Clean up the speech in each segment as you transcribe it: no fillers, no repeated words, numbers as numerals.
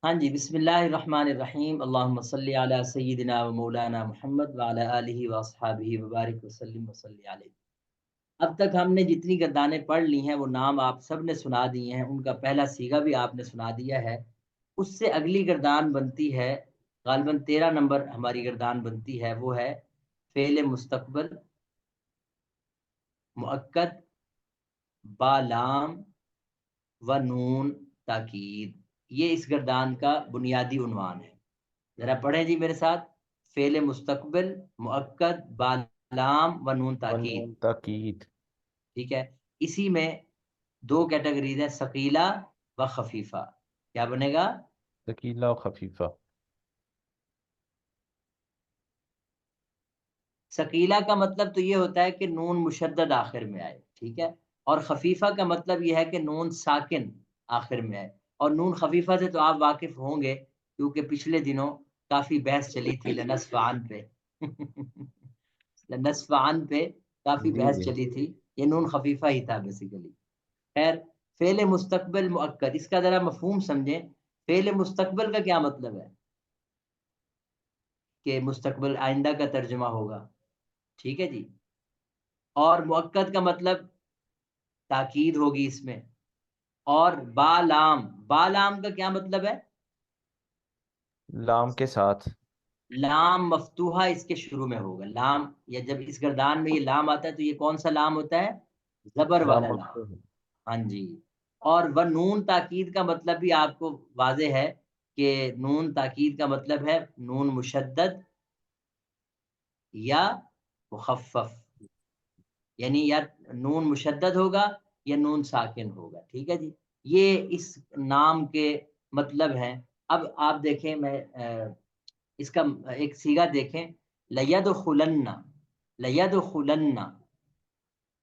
ہاں جی، بسم اللہ الرحمن الرحیم، اللہم صلی علی سیدنا و مولانا محمد وعلی آلہ و اصحابہ وبارک وسلم وصلی علیہ۔ اب تک ہم نے جتنی گردانیں پڑھ لی ہیں وہ نام آپ سب نے سنا دیے ہیں، ان کا پہلا صیغہ بھی آپ نے سنا دیا ہے۔ اس سے اگلی گردان بنتی ہے، غالباً 13 نمبر ہماری گردان بنتی ہے، وہ ہے فعل مستقبل مؤکد با لام و نون تاکید۔ یہ اس گردان کا بنیادی عنوان ہے۔ ذرا پڑھیں جی میرے ساتھ، فعل مستقبل مؤکد با لام و نون تاکید۔ ونون تاکید۔ ٹھیک ہے، اسی میں دو کیٹیگریز ہیں، ثقیلہ و خفیفہ۔ کیا بنے گا؟ ثقیلہ و خفیفہ۔ ثقیلہ کا مطلب تو یہ ہوتا ہے کہ نون مشدد آخر میں آئے، ٹھیک ہے، اور خفیفہ کا مطلب یہ ہے کہ نون ساکن آخر میں آئے۔ اور نون خفیفہ سے تو آپ واقف ہوں گے، کیونکہ پچھلے دنوں کافی بحث چلی تھی لنصف عن پہ لنصف عن پہ کافی جی بحث جی۔ چلی تھی، یہ نون خفیفہ ہی تھا بیسیکلی۔ خیر، فعل مستقبل مؤکد، اس کا ذرا مفہوم سمجھیں۔ فعل مستقبل کا کیا مطلب ہے؟ کہ مستقبل آئندہ کا ترجمہ ہوگا، ٹھیک ہے جی۔ اور مؤکد کا مطلب تاکید ہوگی اس میں۔ اور بالام، بالام کا کیا مطلب ہے؟ لام کے ساتھ۔ لام مفتوحہ اس کے شروع میں ہوگا، لام، یا جب اس گردان میں یہ لام آتا ہے تو یہ کون سا لام ہوتا ہے؟ زبر لام والا لام۔ مفتوح۔ ہاں جی۔ اور وہ نون تاکید کا مطلب بھی آپ کو واضح ہے کہ نون تاکید کا مطلب ہے نون مشدد یا مخفف، یعنی یا نون مشدد ہوگا یا نون ساکن ہوگا، ٹھیک ہے جی۔ یہ اس نام کے مطلب ہیں۔ اب آپ دیکھیں، میں اس کا ایک صیغہ دیکھیں، لیدخلن، لیدخلن،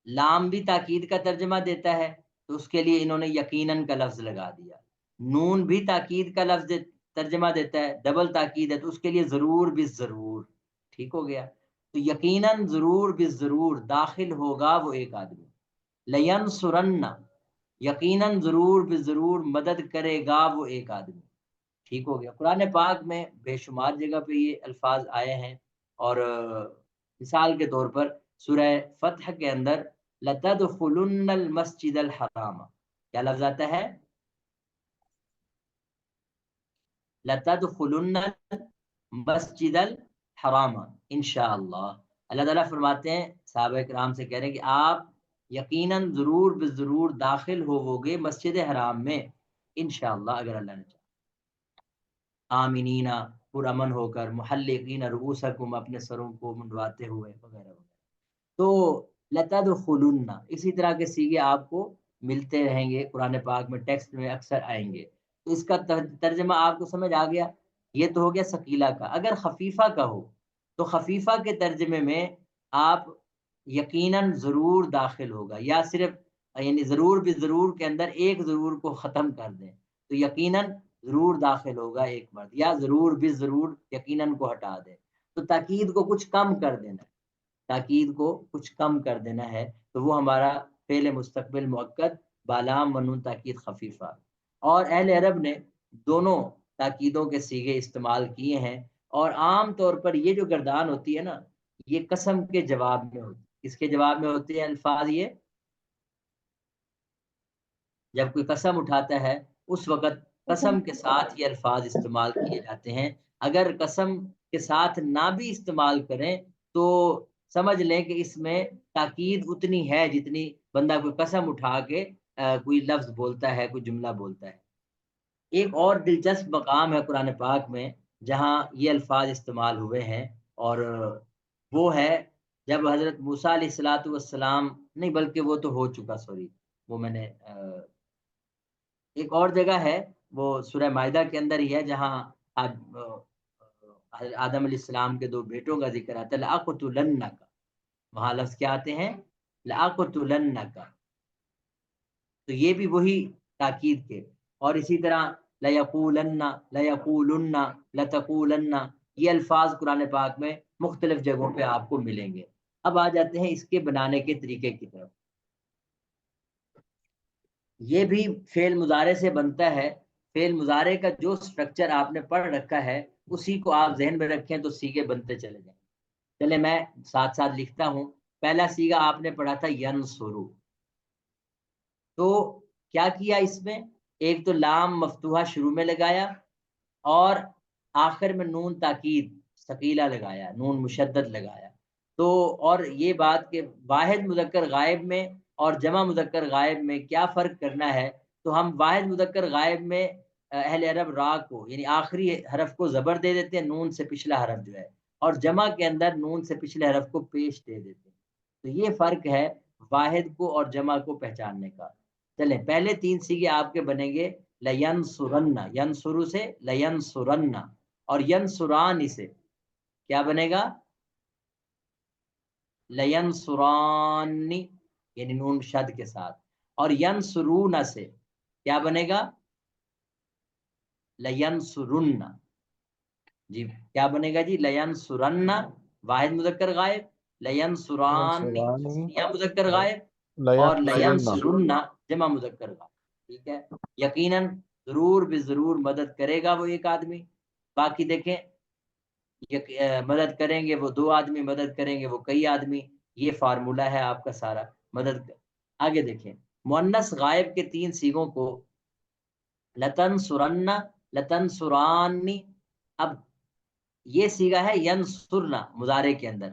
لام بھی تاکید کا ترجمہ دیتا ہے تو اس کے لیے انہوں نے یقیناً کا لفظ لگا دیا۔ نون بھی تاکید کا لفظ ترجمہ دیتا ہے، ڈبل تاکید ہے تو اس کے لیے ضرور بالضرور، ٹھیک ہو گیا۔ تو یقیناً ضرور بالضرور داخل ہوگا وہ ایک آدمی۔ لینصرن، یقیناً ضرور بالضرور مدد کرے گا وہ ایک آدمی، ٹھیک ہو گیا۔ قرآن پاک میں بے شمار جگہ پہ یہ الفاظ آئے ہیں، اور مثال کے طور پر سورہ فتح کے اندر لَتَدْخُلُنَّ الْمَسْجِدَ الْحَرَامَ، کیا لفظ آتا ہے؟ لَتَدْخُلُنَّ الْمَسْجِدَ الْحَرَامَ انشاءاللہ۔ اللہ تعالیٰ فرماتے ہیں، صحابہ کرام سے کہہ رہے ہیں کہ آپ یقیناً ضرور بالضرور داخل ہوو گے مسجد حرام میں انشاءاللہ، اگر اللہ نے چاہا۔ آمینین، پرامن ہو کر، محلقین رؤوسکم، اپنے سروں کو منڈواتے ہوئے، وغیرہ وغیرہ۔ تو لتدخلن، اسی طرح کے صیغے آپ کو ملتے رہیں گے قرآن پاک میں، ٹیکسٹ میں اکثر آئیں گے۔ تو اس کا ترجمہ آپ کو سمجھ آ گیا، یہ تو ہو گیا ثقیلہ کا۔ اگر خفیفہ کا ہو تو خفیفہ کے ترجمے میں آپ یقیناً ضرور داخل ہوگا، یا صرف یعنی ضرور بھی ضرور کے اندر ایک ضرور کو ختم کر دیں تو یقیناً ضرور داخل ہوگا ایک مرد، یا ضرور بھی ضرور یقیناً کو ہٹا دیں تو تاکید کو کچھ کم کر دینا ہے، تاکید کو کچھ کم کر دینا ہے، تو وہ ہمارا فعل مستقبل مؤکد بالام ونون تاکید خفیفہ۔ اور اہل عرب نے دونوں تاکیدوں کے صیغے استعمال کیے ہیں، اور عام طور پر یہ جو گردان ہوتی ہے نا، یہ قسم کے جواب میں ہوتی ہے۔ اس کے جواب میں ہوتے ہیں الفاظ یہ، جب کوئی قسم اٹھاتا ہے اس وقت قسم کے ساتھ یہ الفاظ استعمال کیے جاتے ہیں۔ اگر قسم کے ساتھ نہ بھی استعمال کریں تو سمجھ لیں کہ اس میں تاکید اتنی ہے جتنی بندہ کوئی قسم اٹھا کے کوئی لفظ بولتا ہے، کوئی جملہ بولتا ہے۔ ایک اور دلچسپ مقام ہے قرآن پاک میں جہاں یہ الفاظ استعمال ہوئے ہیں، اور وہ ہے جب حضرت موسیٰ علیہ الصلاۃ والسلام، نہیں بلکہ وہ تو ہو چکا، سوری، وہ میں نے ایک اور جگہ ہے، وہ سورہ مائدہ کے اندر ہی ہے، جہاں حضرت آدم علیہ السلام کے دو بیٹوں کا ذکر آتا ہے، لَأَقْتُلَنَّكَ، وہاں لفظ کیا آتے ہیں؟ لَأَقْتُلَنَّكَ، تو یہ بھی وہی تاکید کے۔ اور اسی طرح لَيَقُولَنَّ، لَيَقُولُنَّ، لَتَقُولَنَّ، یہ الفاظ قرآن پاک میں مختلف جگہوں پہ آپ کو ملیں گے۔ اب آ جاتے ہیں اس کے بنانے کے طریقے کی طرف۔ یہ بھی فعل مضارع سے بنتا ہے، فعل مضارع کا جو سٹرکچر آپ نے پڑھ رکھا ہے اسی کو آپ ذہن میں رکھیں تو سیگے بنتے چلے جائیں. چلے میں ساتھ ساتھ لکھتا ہوں. پہلا سیگا آپ نے پڑھا تھا ینصرو. تو کیا کیا اس میں؟ ایک تو لام مفتوحہ شروع میں لگایا اور آخر میں نون تاکید ثقیلہ لگایا، نون مشدد لگایا. تو اور یہ بات کہ واحد مذکر غائب میں اور جمع مذکر غائب میں کیا فرق کرنا ہے، تو ہم واحد مذکر غائب میں اہل عرب را کو یعنی آخری حرف کو زبر دے دیتے ہیں، نون سے پچھلا حرف جو ہے، اور جمع کے اندر نون سے پچھلے حرف کو پیش دے دیتے ہیں. تو یہ فرق ہے واحد کو اور جمع کو پہچاننے کا. چلیں پہلے تین سیگے آپ کے بنیں گے لینصرن، ینصرو سے لینصرن، اور ینصران سے کیا بنے گا؟ لینصرانی یعنی نون شد کے ساتھ. اور ینصرون سے کیا بنے گا؟ لینصرن. جی کیا بنے گا جی؟ لینصرن واحد مذکر غائب، لینصران ینصرانی تسنیہ مذکر غائب، اور لینصرن لینصرن جمع مذکر غائب. ٹھیک ہے. یقیناً ضرور بے ضرور مدد کرے گا وہ ایک آدمی. باقی دیکھیں مدد کریں گے وہ دو آدمی، مدد کریں گے وہ کئی آدمی. یہ فارمولہ ہے آپ کا سارا مدد. آگے دیکھیں مؤنث غائب کے تین سیغوں کو لتنصرن، لتنصرانی. اب یہ سیگا ہے ینصرنا مضارع کے اندر،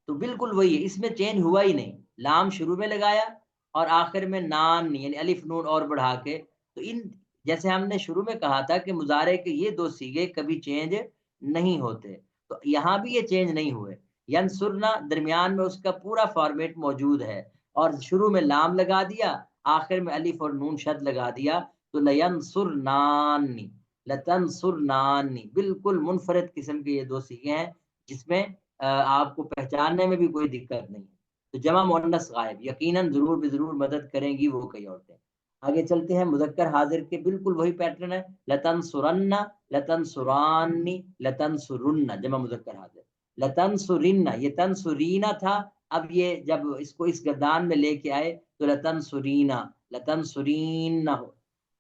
تو بالکل وہی ہے، اس میں چینج ہوا ہی نہیں. لام شروع میں لگایا اور آخر میں نان یعنی الف نون اور بڑھا کے. تو ان جیسے ہم نے شروع میں کہا تھا کہ مضارع کے یہ دو سیگے کبھی چینج نہیں ہوتے، تو یہاں بھی یہ چینج نہیں ہوئے. ینصرنا درمیان میں اس کا پورا فارمیٹ موجود ہے، اور شروع میں لام لگا دیا، آخر میں الف اور نون شد لگا دیا. تو لینصرنانی، لتنصرنانی بالکل منفرد قسم کے یہ دو سیغے ہیں جس میں آپ کو پہچاننے میں بھی کوئی دقت نہیں. تو جمع مؤنث غائب یقیناً ضرور بے ضرور مدد کریں گی وہ کئی عورتیں. آگے چلتے ہیں مذکر حاضر کے بالکل وہی پیٹرن ہے. لتنصرن، لتنصرانی، لتنصرن جمع مذکر حاضر. لتنصرن یہ تنصرینا تھا، اب یہ جب اس کو اس گردان میں لے کے آئے تو لتنصرینا، لتنصرین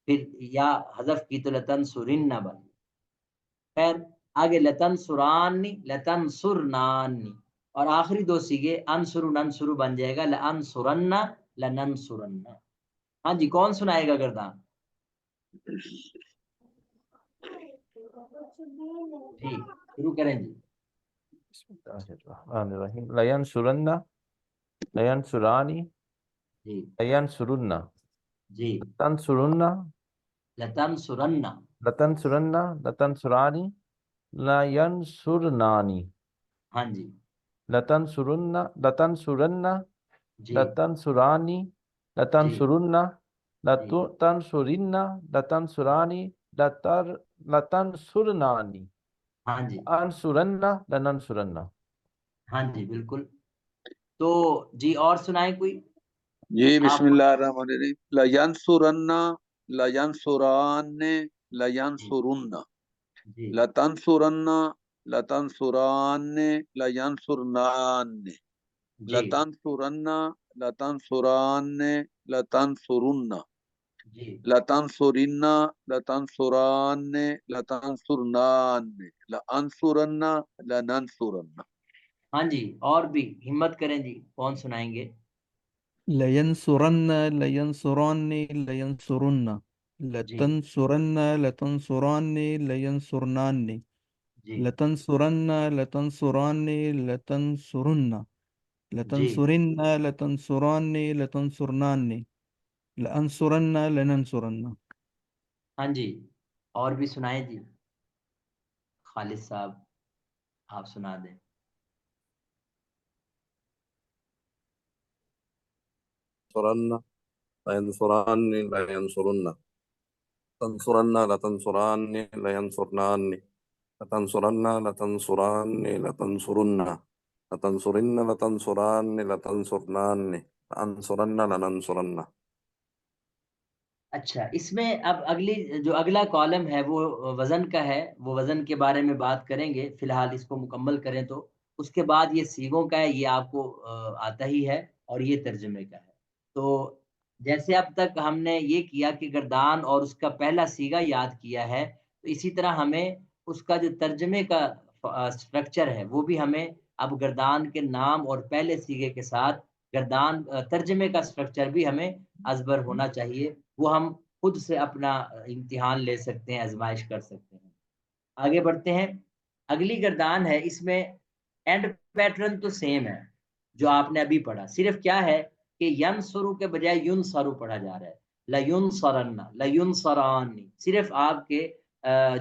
پھر یا حذف کی تو لتنصرن بن. خیر آگے لتنصرانی، لتنصرنانی، اور آخری دو سیگے انصرو ننصرو بن جائے گا لانصرن، لننصرن. ہاں جی کون سنائے گا گردان؟ جی شروع کریں جی. بسم اللہ الرحمن الرحیم. لینصرن، لینصرانی، جی لینصرن، جی تنصرن، لتنصرن. لتنصرن، لتنصرانی، لینصرنانی، ہاں جی لتنصرن، لتنصرن، جی لتنصرانی، جی لتنصرن، جی لتنصرن، لتنصرانی، لتنصرنانی، ہاں جی انصرن، لننصرن. ہاں جی بالکل. تو جی اور سنائیں کوئی جی بسم آپ کو. اللہ الرحمن الرحیم. لینصرن، لینصران، جی لینصرن، جی لتنصرن، لتنصران، لینصرنان، جی لتنصرن، لتنصران، لتنصرن، جی لتنصرن، لتنصران، لتنصرنان، لانصرن، لننصرن. ہاں جی اور بھی ہمت کریں جی کون سنائیں گے؟ لینصرن، لینصرانی، لینصرن، جی لتنصرن، لتنصرانی، لینصرنانی، جی لتنصرن، لتنصرانی، لتنصرن، جی لتنصرن، لتنصرانی، لتنصرنانی، لأنصرن، لننصرن. ہاں جی اور بھی سنائیں جی. خالد صاحب آپ سنا دیں. لينصرن، لينصراني، لينصرن، تنصرن، لتنصراني، لينصرناني، لتنصرن، لتنصراني، لتنصرن، لتنصرن، لتنصراني، لتنصرناني، لأنصرن، لننصرن. اچھا اس میں اب اگلی جو اگلا کالم ہے وہ وزن کا ہے، وہ وزن کے بارے میں بات کریں گے. فی الحال اس کو مکمل کریں تو اس کے بعد یہ سیغوں کا ہے، یہ آپ کو آتا ہی ہے اور یہ ترجمے کا ہے. تو جیسے اب تک ہم نے یہ کیا کہ گردان اور اس کا پہلا سیگا یاد کیا ہے، تو اسی طرح ہمیں اس کا جو ترجمے کا اسٹرکچر ہے وہ بھی ہمیں اب گردان کے نام اور پہلے سیگے کے ساتھ گردان ترجمے کا اسٹرکچر بھی ہمیں ازبر ہونا چاہیے، وہ ہم خود سے اپنا امتحان لے سکتے ہیں، آزمائش کر سکتے ہیں۔ آگے بڑھتے ہیں، اگلی گردان ہے، اس میں اینڈ پیٹرن تو سیم ہے جو آپ نے ابھی پڑھا، صرف کیا ہے کہ ینصرو کے بجائے ینصرو پڑھا جا رہا ہے، لینصرن لینصرانی، صرف آپ کے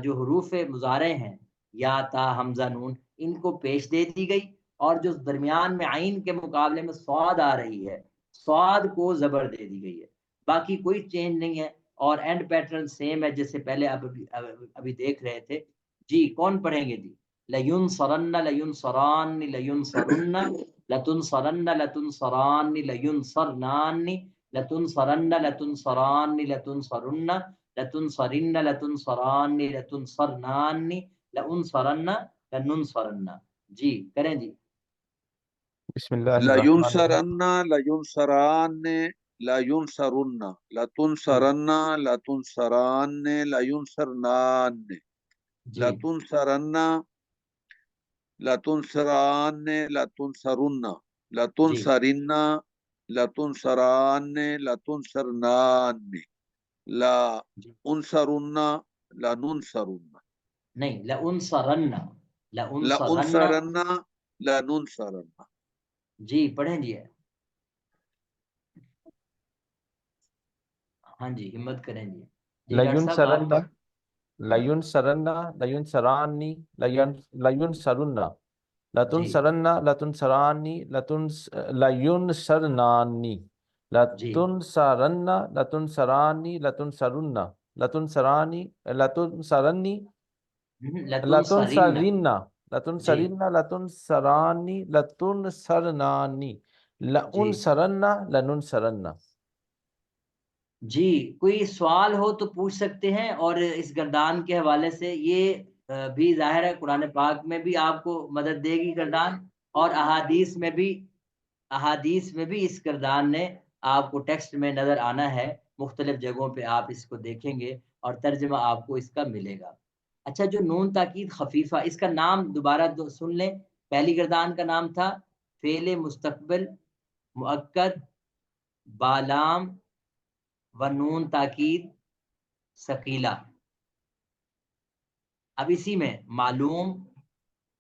جو حروف مضارع ہیں یا تا حمزہ نون ان کو پیش دے دی گئی، اور جو درمیان میں عین کے مقابلے میں صاد آ رہی ہے صاد کو زبر دے دی گئی ہے، باقی کوئی چینج نہیں ہے، اور اینڈ پیٹرن سیم ہے جیسے پہلے ابھی دیکھ رہے تھے۔ جی کون پڑھیں گے جی؟ لینصرن لینصران لینصرن لتنصرن لتنصران لینصرنان لتنصرن لتنصران لتنصرن لتنصرن لتنصران لتنصرنان لانصرن لننصرن۔ جی کریں جی۔ بسم اللہ الرحمن الرحیم۔ لینصرن لینصران لینصرن لتنصرن لتنصران لینصرنان جی لتنصرن لتنصران لتنصرن لتنصرن لتنصران لتنصرنان لانصرن لننصرن نہیں، لانصرن لانصرن۔ لانصرن لننصرن۔ جی پڑھیں جی، ہاں جی ہمت کریں جی۔ جی ڈاکٹر صاحب آپ لینصرن لینصرن لینصرانی لینصرن لتنصرن لتنصرانی لینصرنانی لتنصرن لتنصرانی لتنصرن لتنصرانی لتنصرنی لتنصرن لتنصرن لتنصرانی لتنصرنانی لانصرن لننصرن۔ جی کوئی سوال ہو تو پوچھ سکتے ہیں، اور اس گردان کے حوالے سے یہ بھی ظاہر ہے قرآن پاک میں بھی آپ کو مدد دے گی گردان، اور احادیث میں بھی اس گردان نے آپ کو ٹیکسٹ میں نظر آنا ہے، مختلف جگہوں پہ آپ اس کو دیکھیں گے اور ترجمہ آپ کو اس کا ملے گا۔ اچھا، جو نون تاکید خفیفہ، اس کا نام دوبارہ سن لیں، پہلی گردان کا نام تھا فعل مستقبل مؤکد بالام و نون تاکید ثقیلہ، اب اسی میں معلوم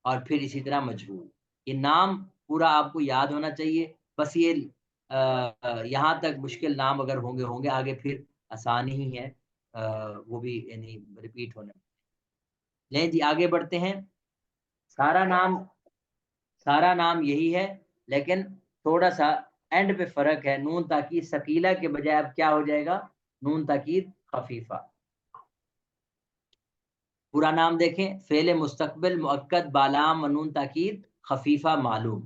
اور پھر اسی طرح مجہول، یہ نام پورا آپ کو یاد ہونا چاہیے، بس یہ یہاں تک مشکل نام اگر ہوں گے آگے پھر آسان ہی ہے، وہ بھی یعنی ریپیٹ ہونے۔ لیں جی آگے بڑھتے ہیں، سارا نام یہی ہے، لیکن تھوڑا سا اینڈ پہ فرق ہے، نون تاکید ثقیلہ کے بجائے اب کیا ہو جائے گا؟ نون تاکید خفیفہ۔ پورا نام دیکھیں، فعل مستقبل مؤکد بالام و نون تاکید خفیفہ معلوم۔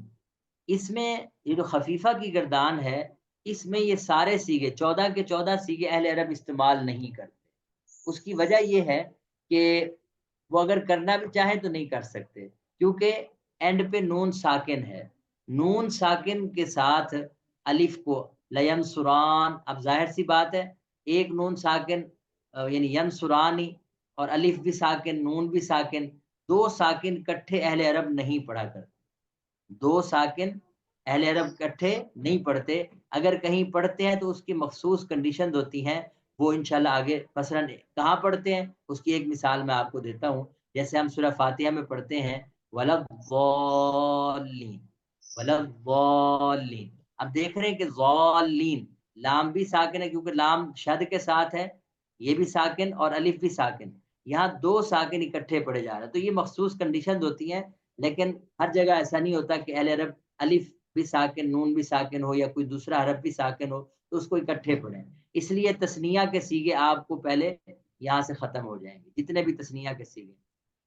اس میں یہ جو خفیفہ کی گردان ہے، اس میں یہ سارے سیگے 14 کے 14 سیگے اہل عرب استعمال نہیں کرتے۔ اس کی وجہ یہ ہے کہ وہ اگر کرنا بھی چاہیں تو نہیں کر سکتے، کیونکہ اینڈ پہ نون ساکن ہے، نون ساکن کے ساتھ الف کو لینصران، اب ظاہر سی بات ہے ایک نون ساکن یعنی ینصرانی اور الف بھی ساکن نون بھی ساکن، دو ساکن کٹھے اہل عرب نہیں پڑھا کرتے، دو ساکن اہل عرب کٹھے نہیں پڑھتے، اگر کہیں پڑھتے ہیں تو اس کی مخصوص کنڈیشن ہوتی ہیں، وہ انشاءاللہ آگے مثلا کہاں پڑھتے ہیں اس کی ایک مثال میں آپ کو دیتا ہوں، جیسے ہم سورہ فاتحہ میں پڑھتے ہیں وَلَضَّالِّينَ وَلَضَّالِّينَ، اب دیکھ رہے ہیں کہ ضالین لام بھی ساکن ہے کیونکہ لام شد کے ساتھ ہے، یہ بھی ساکن اور الف بھی ساکن، یہاں دو ساکن اکٹھے پڑھے جا رہے ہیں، تو یہ مخصوص کنڈیشن ہوتی ہیں، لیکن ہر جگہ ایسا نہیں ہوتا کہ اہل عرب الف بھی ساکن نون بھی ساکن ہو یا کوئی دوسرا حرف بھی ساکن ہو تو اس کو اکٹھے پڑھیں، اس لیے تثنیہ کے سیگے آپ کو پہلے یہاں سے ختم ہو جائیں گے، جتنے بھی تثنیہ کے سیگے،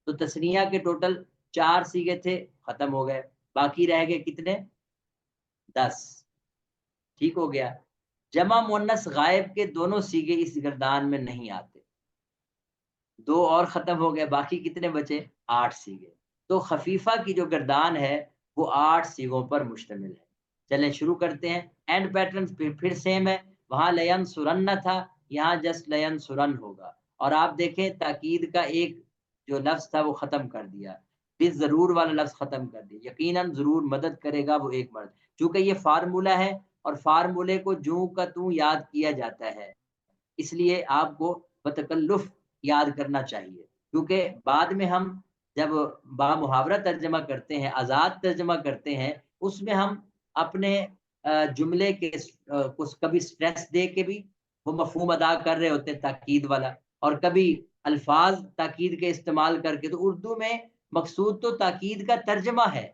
تو تثنیہ کے ٹوٹل 4 سیگے تھے ختم ہو گئے، باقی رہ گئے کتنے؟ 10، ٹھیک ہو گیا۔ جمع مؤنث غائب کے دونوں سیگے اس گردان میں نہیں آتے، 2 اور ختم ہو گئے، باقی کتنے بچے؟ 8 سیگے، تو خفیفہ کی جو گردان ہے وہ 8 سیگوں پر مشتمل ہے۔ چلیں شروع کرتے ہیں، اینڈ پیٹرن پھر سیم ہے، وہاں لینصرن تھا، یہاں جسٹ لینصرن ہوگا. اور آپ دیکھیں تاکید کا ایک جو لفظ تھا وہ ختم کر دیا، بس ضرور والا لفظ ختم کر دیا. یقیناً ضرور مدد کرے گا وہ ایک مرد. چونکہ یہ فارمولہ ہے اور فارمولے کو جوں کا توں یاد کیا جاتا ہے، اس لیے آپ کو بتکلف یاد کرنا چاہیے. کیونکہ بعد میں ہم جب با محاورہ ترجمہ کرتے ہیں، آزاد ترجمہ کرتے ہیں، اس میں ہم اپنے جملے کے کو کبھی سٹریس دے کے بھی وہ مفہوم ادا کر رہے ہوتے ہیں تاکید والا، اور کبھی الفاظ تاکید کے استعمال کر کے. تو اردو میں مقصود تو تاکید کا ترجمہ ہے،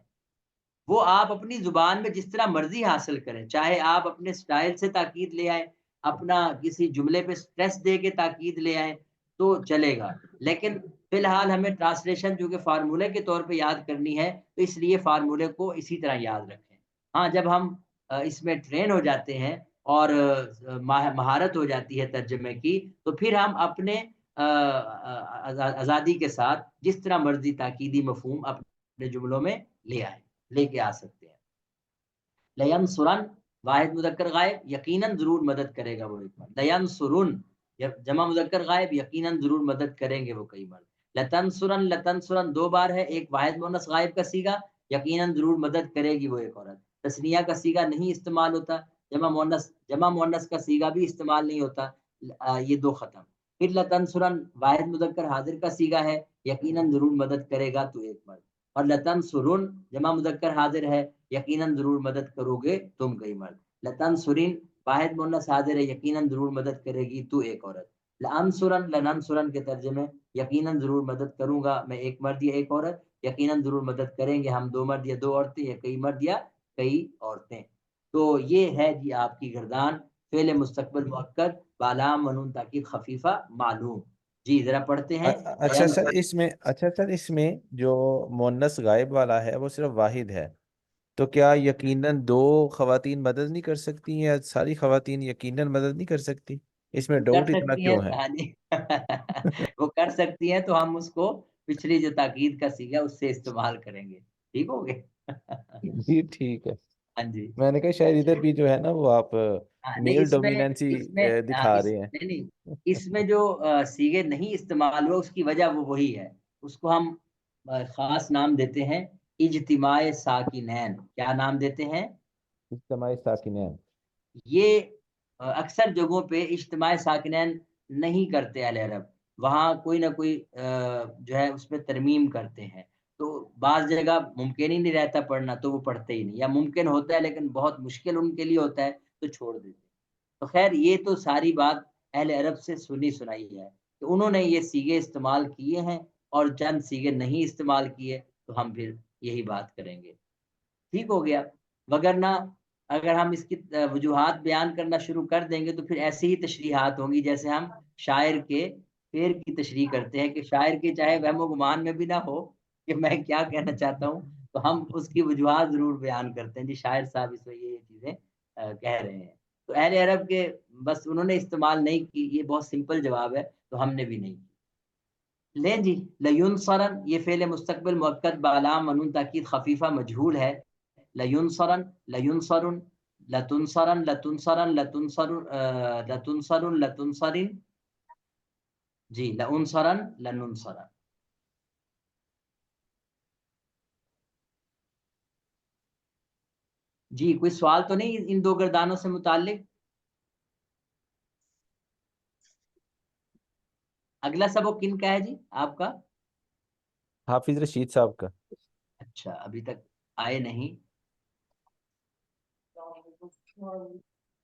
وہ آپ اپنی زبان میں جس طرح مرضی حاصل کریں، چاہے آپ اپنے سٹائل سے تاکید لے آئیں، اپنا کسی جملے پہ سٹریس دے کے تاکید لے آئیں تو چلے گا. لیکن فی الحال ہمیں ٹرانسلیشن جو کہ فارمولے کے طور پہ یاد کرنی ہے، تو اس لیے فارمولے کو اسی طرح یاد رکھیں. ہاں جب ہم اس میں ٹرین ہو جاتے ہیں اور مہارت ہو جاتی ہے ترجمے کی، تو پھر ہم اپنے آزادی کے ساتھ جس طرح مرضی تاکیدی مفہوم اپنے جملوں میں لے کے آ سکتے ہیں. لینصرن واحد مذکر غائب، یقیناً ضرور مدد کرے گا وہ ایک مرد. لینصرن جمع مذکر غائب، یقیناً ضرور مدد کریں گے وہ کئی مرد. لتنصرن دو بار ہے، ایک واحد مؤنث غائب کا صیغہ، یقیناً ضرور مدد کرے گی وہ ایک عورت. تثنیہ کا صیغہ نہیں استعمال ہوتا، جمع مؤنث کا صیغہ بھی استعمال نہیں ہوتا. یہ دو ختم. پھر لتنصرن واحد مذکر حاضر کا صیغہ ہے، یقیناً ضرور مدد کرے گا تو ایک مرد. اور لتنصرن جمع مذکر حاضر ہے، یقیناً ضرور مدد کرو گے تم کئی مرد. لتنصرن واحد مؤنث حاضر ہے، یقیناً ضرور مدد کرے گی تو ایک عورت. لننصرن کے ترجمے، یقیناً ضرور مدد کروں گا میں ایک مرد یا ایک عورت، یقیناً ضرور مدد کریں گے ہم دو مرد یا دو عورتیں، یا کئی مرد یا کئی عورتیں. تو یہ ہے جی آپ کی گردان فعل مستقبل مؤکد بالام منون تاکید خفیفہ معلوم. جی ذرا پڑھتے ہیں. اچھا سر اس میں جو مؤنث غائب والا ہے وہ صرف واحد ہے، تو کیا یقیناً دو خواتین مدد نہیں کر سکتی یا ساری خواتین یقیناً مدد نہیں کر سکتی؟ اس میں کر ڈاؤٹ اتنا سکتی ہیں کیوں ہے؟ ہاں جی وہ کر سکتی ہیں، تو ہم اس کو پچھلی جو تاکید کا صیغہ اس سے استعمال کریں گے. ٹھیک ہو گئے؟ جی ٹھیک ہے. ہاں جی. میں نے کہا شاید ادھر بھی جو ہے نا وہ آپ نہیں میل ڈومیننسی دکھا رہے ہیں. نہیں اس میں جو صیغے نہیں استعمال ہوا اس کی وجہ وہ وہی ہے. اس کو ہم خاص نام دیتے ہیں اجتماع ساکنین. کیا نام دیتے ہیں؟ اجتماع ساکنین. یہ اکثر جگہوں پہ اجتماع ساکنین نہیں کرتے اہل عرب، وہاں کوئی نہ کوئی جو ہے اس پہ ترمیم کرتے ہیں. تو بعض جگہ ممکن ہی نہیں رہتا پڑھنا تو وہ پڑھتے ہی نہیں، یا ممکن ہوتا ہے لیکن بہت مشکل ان کے لیے ہوتا ہے تو چھوڑ دیتے ہیں. تو خیر یہ تو ساری بات اہل عرب سے سنی سنائی ہے کہ انہوں نے یہ صیغے استعمال کیے ہیں اور چند صیغے نہیں استعمال کیے، تو ہم پھر یہی بات کریں گے. ٹھیک ہو گیا؟ وگرنہ اگر ہم اس کی وجوہات بیان کرنا شروع کر دیں گے تو پھر ایسی ہی تشریحات ہوں گی جیسے ہم شاعر کے شعر کی تشریح کرتے ہیں، کہ شاعر کے چاہے وہم و گمان میں بھی نہ ہو کہ میں کیا کہنا چاہتا ہوں، تو ہم اس کی وجوہات ضرور بیان کرتے ہیں. جی شاعر صاحب اس میں یہ چیزیں کہہ رہے ہیں. تو اہل عرب کے بس انہوں نے استعمال نہیں کی، یہ بہت سمپل جواب ہے، تو ہم نے بھی نہیں کی. لیں جی. لینصرن یہ فعل مستقبل مؤکد بعلام منون تاکید خفیفہ مجہول ہے. لینصرن لینصرن لتنصرن لتنصرن لتنصرن جی لانصرن لننصرن. جی کوئی سوال تو نہیں ان دو گردانوں سے متعلق؟ اگلا سبق کن کا ہے جی آپ کا؟ حافظ رشید صاحب کا. اچھا ابھی تک آئے نہیں.